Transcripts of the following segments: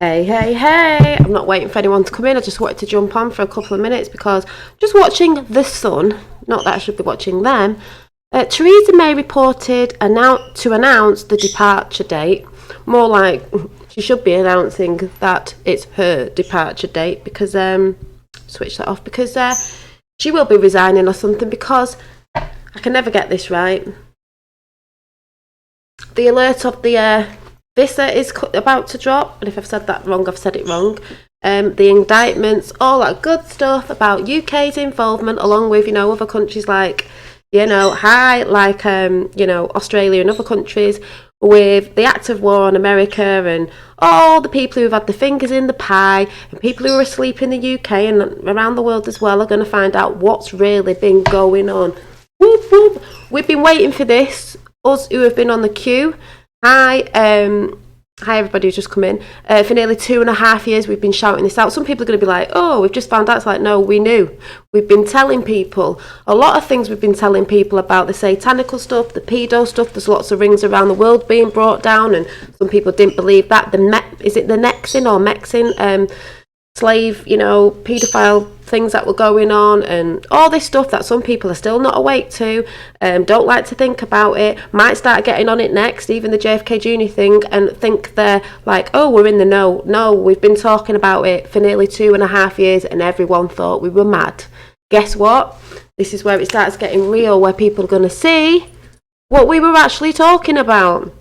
Hey, hey, hey! I'm not waiting for anyone to come in. I just wanted to jump on for a couple of minutes because I'm just watching The Sun. Not that I should be watching them. Theresa May reported to announce the departure date. More like she should be announcing that it's her departure date because switch that off because she will be resigning or something because I can never get this right. The alert of the Fisa is about to drop, and if I've said that wrong, I've said it wrong. The indictments, all that good stuff about UK's involvement, along with other countries like Australia and other countries, with the act of war on America and all the people who've had their fingers in the pie and people who are asleep in the UK and around the world as well are going to find out what's really been going on. Whoop, whoop. We've been waiting for this. Us who have been on the queue. Hi everybody who's just come in. For nearly 2.5 years we've been shouting this out. Some people are going to be like, oh, we've just found out. It's like, no, we knew. We've been telling people a lot of things. We've been telling people about the satanical stuff, the pedo stuff. There's lots of rings around the world being brought down, and some people didn't believe that. Is it the Nexin or Mexin slave, paedophile things that were going on, and all this stuff that some people are still not awake to, don't like to think about it, might start getting on it next, even the JFK Jr. thing, and think they're like, oh, we're in the know. No, we've been talking about it for nearly 2.5 years and everyone thought we were mad. Guess what? This is where it starts getting real, where people are going to see what we were actually talking about.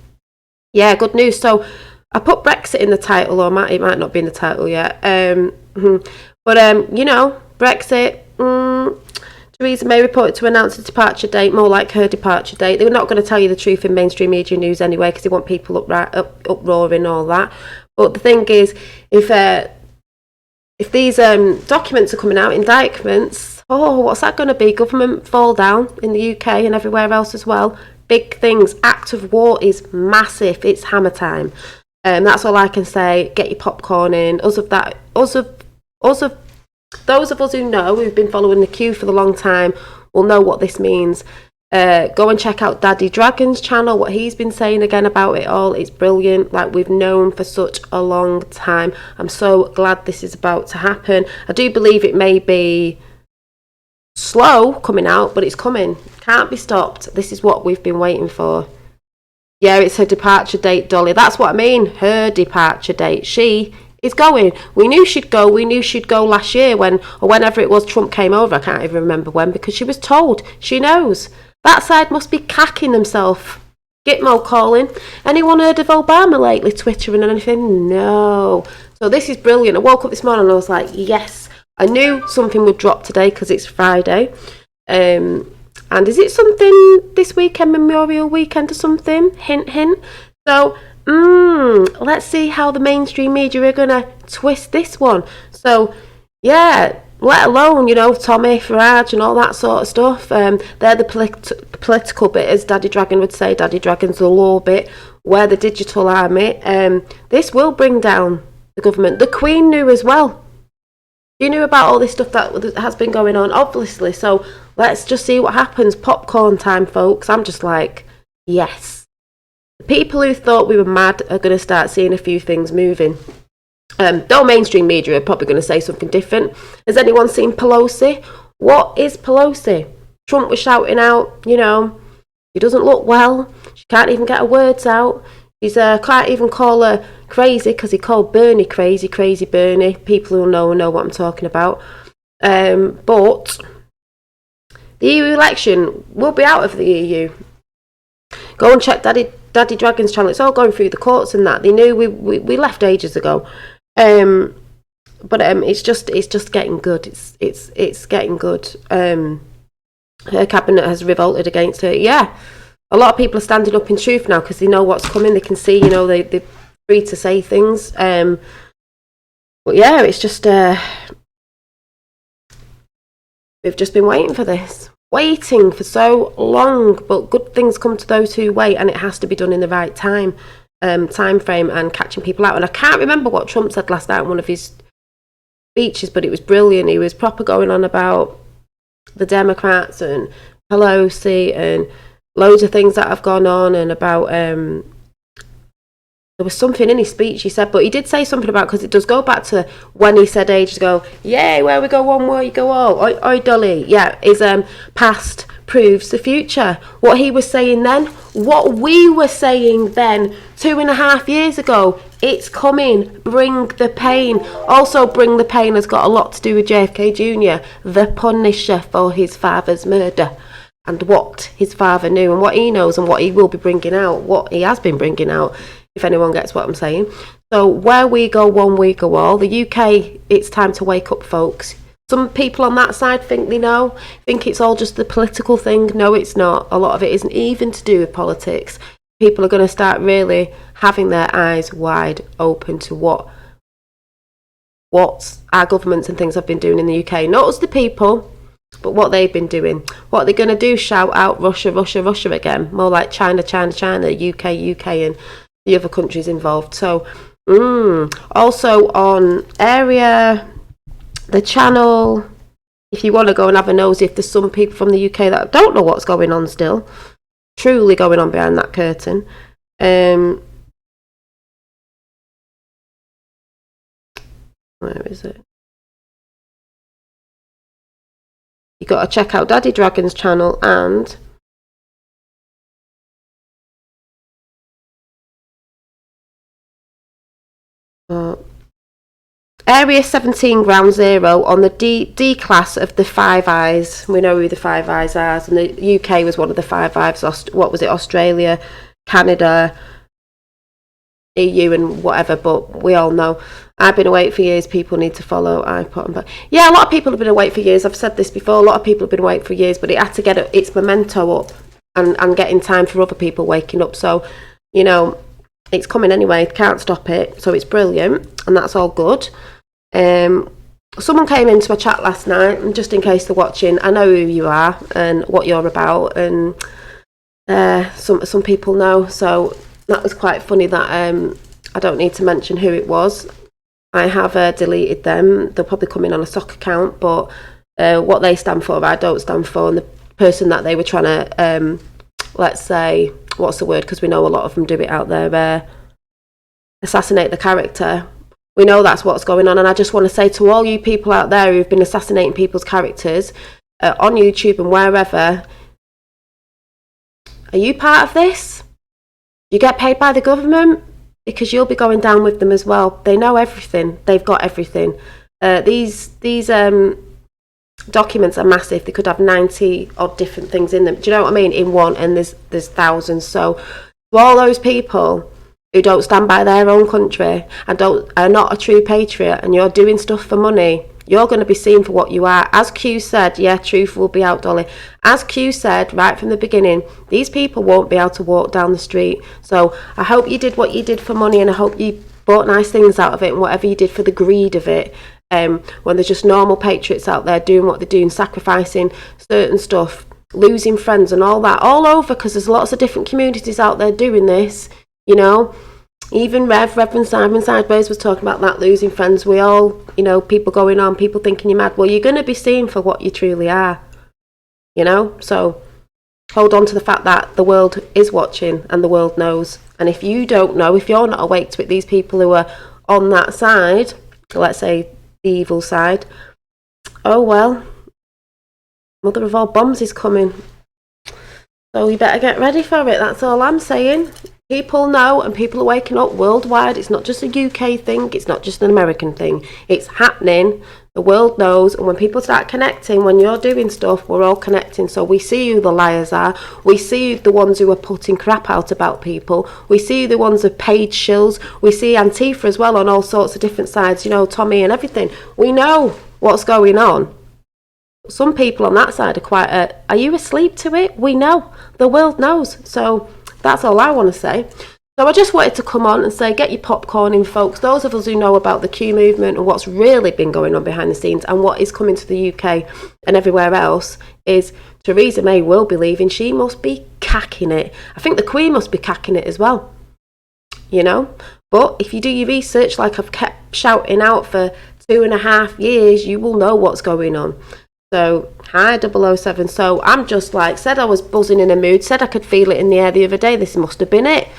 Yeah, good news. So I put Brexit in the title, or it might not be in the title yet. But Brexit. Theresa May reported to announce a departure date, more like her departure date. They were not going to tell you the truth in mainstream media news anyway, because they want people uproaring and all that. But the thing is, if these documents are coming out, indictments, what's that going to be? Government fall down in the UK and everywhere else as well. Big things. Act of war is massive. It's hammer time. That's all I can say. Get your popcorn in. Those of us who know, who've been following the queue for a long time, will know what this means. Go and check out Daddy Dragon's channel, what he's been saying again about it all. It's brilliant, like we've known for such a long time. I'm so glad this is about to happen. I do believe it may be slow coming out, but it's coming. Can't be stopped. This is what we've been waiting for. Yeah, it's her departure date, Dolly. That's what I mean. Her departure date. She is going. We knew she'd go. We knew she'd go last year whenever it was Trump came over. I can't even remember when, because she was told. She knows. That side must be cacking themselves. Gitmo calling. Anyone heard of Obama lately, twittering and anything? No. So this is brilliant. I woke up this morning and I was like, yes. I knew something would drop today because it's Friday. And is it something this weekend, Memorial Weekend or something? Hint, hint. So, let's see how the mainstream media are going to twist this one. So, yeah, let alone, Tommy, Farage and all that sort of stuff. They're the political bit, as Daddy Dragon would say. Daddy Dragon's the law bit. We're the digital army. This will bring down the government. The Queen knew as well. You knew about all this stuff that has been going on, obviously. So let's just see what happens. Popcorn time, folks. I'm just like, yes. The people who thought we were mad are going to start seeing a few things moving. Though mainstream media are probably going to say something different. Has anyone seen Pelosi? What is Pelosi? Trump was shouting out, he doesn't look well. She can't even get her words out. He's can't even call her crazy because he called Bernie crazy Bernie. People who know what I'm talking about. But the EU election will be out of the EU. Go and check Daddy Dragon's channel. It's all going through the courts and that. They knew we left ages ago. But it's just getting good. It's getting good. Her cabinet has revolted against her. Yeah. A lot of people are standing up in truth now because they know what's coming. They can see, they're free to say things. But yeah, it's just, we've just been waiting for this. Waiting for so long. But good things come to those who wait, and it has to be done in the right time frame and catching people out. And I can't remember what Trump said last night in one of his speeches, but it was brilliant. He was proper going on about the Democrats and Pelosi and loads of things that have gone on, and about there was something in his speech he said, but he did say something about, because it does go back to when he said ages ago, yay, where we go one way, you go all, oi, oi, dolly. Yeah, his past proves the future. What he was saying then, what we were saying then, 2.5 years ago, it's coming, bring the pain. Also, bring the pain has got a lot to do with JFK Jr., the punisher for his father's murder, and what his father knew and what he knows and what he will be bringing out, what he has been bringing out, if anyone gets what I'm saying. So where we go one, we go all. The UK, it's time to wake up, folks. Some people on that side think they know, think it's all just the political thing. No, it's not. A lot of it isn't even to do with politics. People are going to start really having their eyes wide open to what our governments and things have been doing in the UK. Not us, the people, but what they've been doing. What they're going to do, shout out Russia, Russia, Russia again. More like China, China, China, UK, UK, and the other countries involved. So, also on Area, the channel, if you want to go and have a nosy, if there's some people from the UK that don't know what's going on still, truly going on behind that curtain. Where is it? You got to check out Daddy Dragon's channel and Area 17 Ground Zero on the D class of the Five Eyes. We know who the Five Eyes are, and the UK was one of the Five Eyes. What was it? Australia, Canada, EU, and whatever. But we all know. I've been awake for years. People need to follow. I put them back. Yeah, a lot of people have been awake for years. I've said this before. A lot of people have been awake for years, but it had to get its memento up and get in time for other people waking up. So, you know, it's coming anyway. Can't stop it. So it's brilliant, and that's all good. Someone came into my chat last night, and just in case they're watching, I know who you are and what you're about, and some people know. So that was quite funny that I don't need to mention who it was. I have deleted them. They'll probably come in on a stock account, but what they stand for, I don't stand for. And the person that they were trying to, let's say, what's the word? Because we know a lot of them do it out there, assassinate the character. We know that's what's going on. And I just want to say to all you people out there who've been assassinating people's characters on YouTube and wherever, are you part of this? You get paid by the government? Because you'll be going down with them as well. They know everything. They've got everything. These documents are massive. They could have 90 odd different things in them. Do you know what I mean? In one, and there's thousands. So to all those people who don't stand by their own country and are not a true patriot, and you're doing stuff for money, you're going to be seen for what you are. As Q said, yeah, truth will be out, Dolly. As Q said right from the beginning, these people won't be able to walk down the street. So I hope you did what you did for money, and I hope you bought nice things out of it, and whatever you did for the greed of it. When there's just normal patriots out there doing what they're doing, sacrificing certain stuff, losing friends and all that, all over, because there's lots of different communities out there doing this, you know. Even Reverend Simon Sideways was talking about that, losing friends. We all, you know, people going on, people thinking you're mad. Well, you're going to be seen for what you truly are, you know. So hold on to the fact that the world is watching and the world knows. And if you don't know, if you're not awake to it, these people who are on that side, let's say the evil side, oh well, mother of all bombs is coming. So you better get ready for it. That's all I'm saying. People know, and people are waking up worldwide. It's not just a UK thing. It's not just an American thing. It's happening. The world knows. And when people start connecting, when you're doing stuff, we're all connecting. So we see who the liars are. We see the ones who are putting crap out about people. We see the ones who are paid shills. We see Antifa as well on all sorts of different sides. You know, Tommy and everything. We know what's going on. Some people on that side are quite, are you asleep to it? We know. The world knows. So that's all I want to say. So I just wanted to come on and say, get your popcorn in, folks. Those of us who know about the Q movement and what's really been going on behind the scenes and what is coming to the UK and everywhere else is Theresa May will be leaving. She must be cacking it. I think the Queen must be cacking it as well, you know. But if you do your research, like I've kept shouting out for 2.5 years, you will know what's going on. So, hi 007. So, I'm just like, said I was buzzing in a mood, said I could feel it in the air the other day. This must have been it.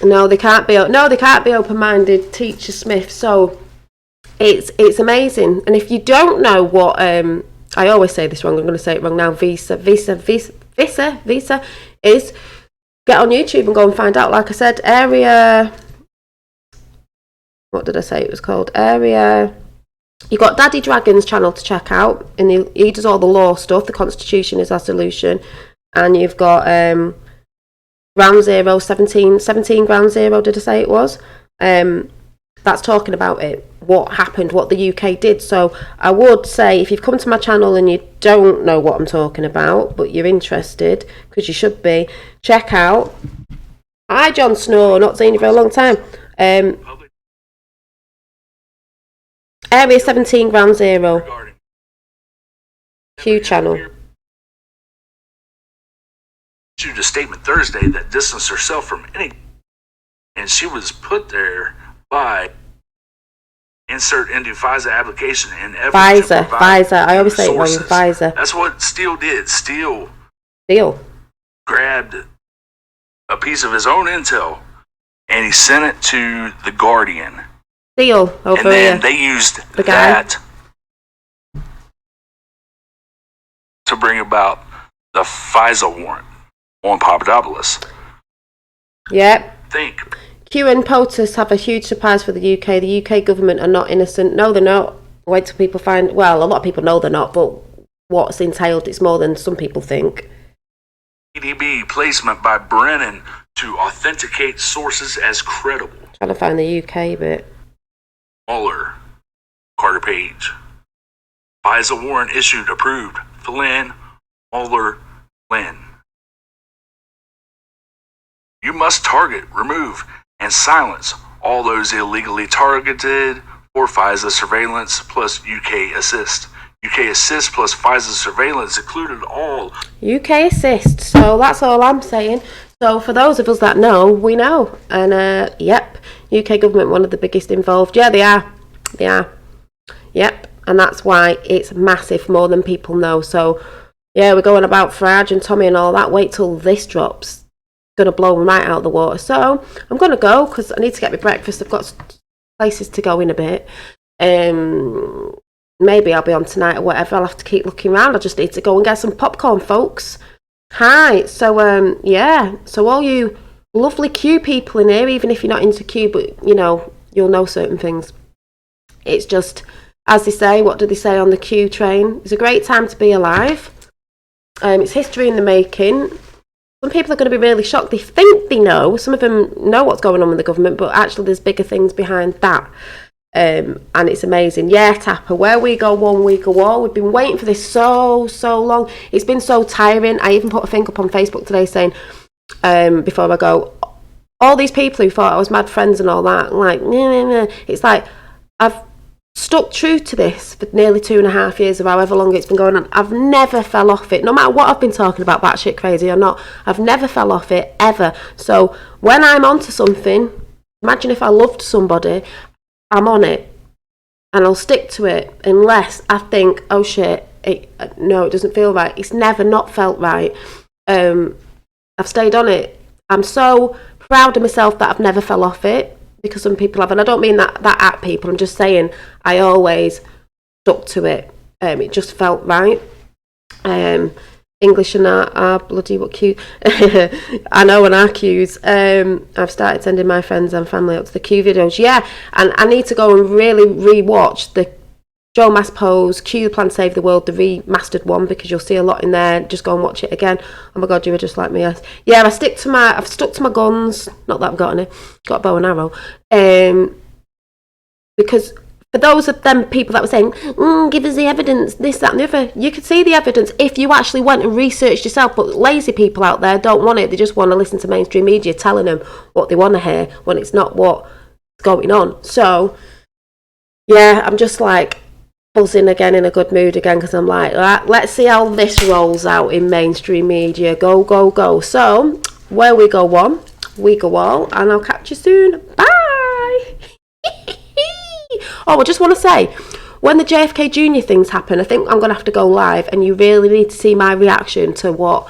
No, they can't be. No, they can't be open-minded, Teacher Smith. So it's amazing. And if you don't know what I always say this wrong. I'm going to say it wrong now. Visa is. Get on YouTube and go and find out. Like I said, area. What did I say it was called? Area. You got Daddy Dragon's channel to check out, and he does all the law stuff. The Constitution is our solution, and you've got Ground Zero 17 Ground Zero. Did I say it was? That's talking about it, what happened, what the UK did. So I would say if you've come to my channel and you don't know what I'm talking about, but you're interested, because you should be, check out. Hi, Jon Snow. Not seen you for a long time. Area 17 Ground Zero. Q channel. Issued a statement Thursday that distanced herself from any, and she was put there by insert into Fisa application in Fisa. I always say it wrong. Fisa. That's what Steele did. Steele grabbed a piece of his own intel and he sent it to the Guardian. Steele over and then here. They used that to bring about the FISA warrant on Papadopoulos. Yep. Think. Q and POTUS have a huge surprise for the UK. The UK government are not innocent. No, they're not. Wait till people find... Well, a lot of people know they're not, but what's entailed, it's more than some people think. EDB placement by Brennan to authenticate sources as credible. Trying to find the UK bit. Mueller, Carter Page. FISA warrant issued, approved. Flynn, Mueller, Flynn. You must target, remove, and silence all those illegally targeted for FISA surveillance plus UK assist. UK assist plus FISA surveillance included all. UK assist, so that's all I'm saying. So for those of us that know, we know. And yep, UK government, one of the biggest involved. Yeah, they are. Yep, and that's why it's massive, more than people know. So yeah, we're going about Farage and Tommy and all that. Wait till this drops. Going to blow them right out of the water. So I'm going to go because I need to get my breakfast. I've got places to go in a bit. Maybe I'll be on tonight or whatever. I'll have to keep looking around. I just need to go and get some popcorn, folks. Hi. So yeah, so all you lovely Q people in here, even if you're not into Q, but you know, you'll know certain things. It's just, as they say, what do they say on the Q train? It's a great time to be alive. It's history in the making. Some people are going to be really shocked. They think they know. Some of them know what's going on with the government, but actually there's bigger things behind that. And it's amazing. Yeah, Tapper, where we go one, we go all. We've been waiting for this so long. It's been so tiring. I even put a thing up on Facebook today saying, before I go, all these people who thought I was mad friends and all that, like, nah. It's like, I've stuck true to this for nearly 2.5 years or however long it's been going on. I've never fell off it, no matter what I've been talking about, batshit crazy or not. I've never fell off it ever. So when I'm onto something, imagine if I loved somebody, I'm on it and I'll stick to it unless I think, oh shit, no, it doesn't feel right. It's never not felt right. I've stayed on it. I'm so proud of myself that I've never fell off it. Because some people have, and I don't mean that at people, I'm just saying I always stuck to it. It just felt right. English and our bloody what Q. I know, and our Qs. I've started sending my friends and family up to the Q videos. Yeah, and I need to go and really re-watch the Joe Mass Pose, Q the Plan to Save the World, the remastered one, because you'll see a lot in there. Just go and watch it again. Oh my god, you were just like me. Yes. Yeah, I've stuck to my guns. Not that I've got any. Got a bow and arrow. Because for those of them people that were saying, give us the evidence, this, that and the other, you could see the evidence if you actually went and researched yourself. But lazy people out there don't want it. They just want to listen to mainstream media telling them what they want to hear when it's not what's going on. So yeah, I'm just like buzzing again, in a good mood again, because I'm like, let's see how this rolls out in mainstream media. Go. So where we go one, we go all, and I'll catch you soon. Bye. Oh, I just want to say, when the JFK Jr. things happen, I think I'm going to have to go live, and you really need to see my reaction to what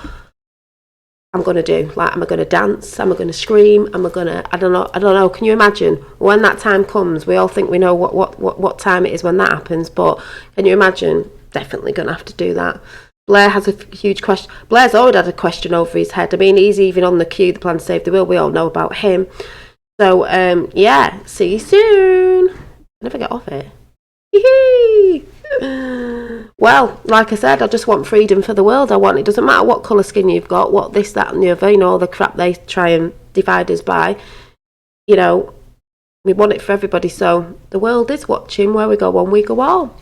I'm going to do? Like, am I going to dance? Am I going to scream? Am I going to, I don't know. Can you imagine when that time comes? We all think we know what time it is when that happens, but can you imagine? Definitely going to have to do that. Blair has a huge question. Blair's already had a question over his head. I mean, he's even on the queue, the Plan to Save the World. We all know about him. So, yeah, see you soon. I never get off it. Well, like I said, I just want freedom for the world. It doesn't matter what colour skin you've got, what this, that and the other, all the crap they try and divide us by. We want it for everybody. So the world is watching. Where we go one, we go all.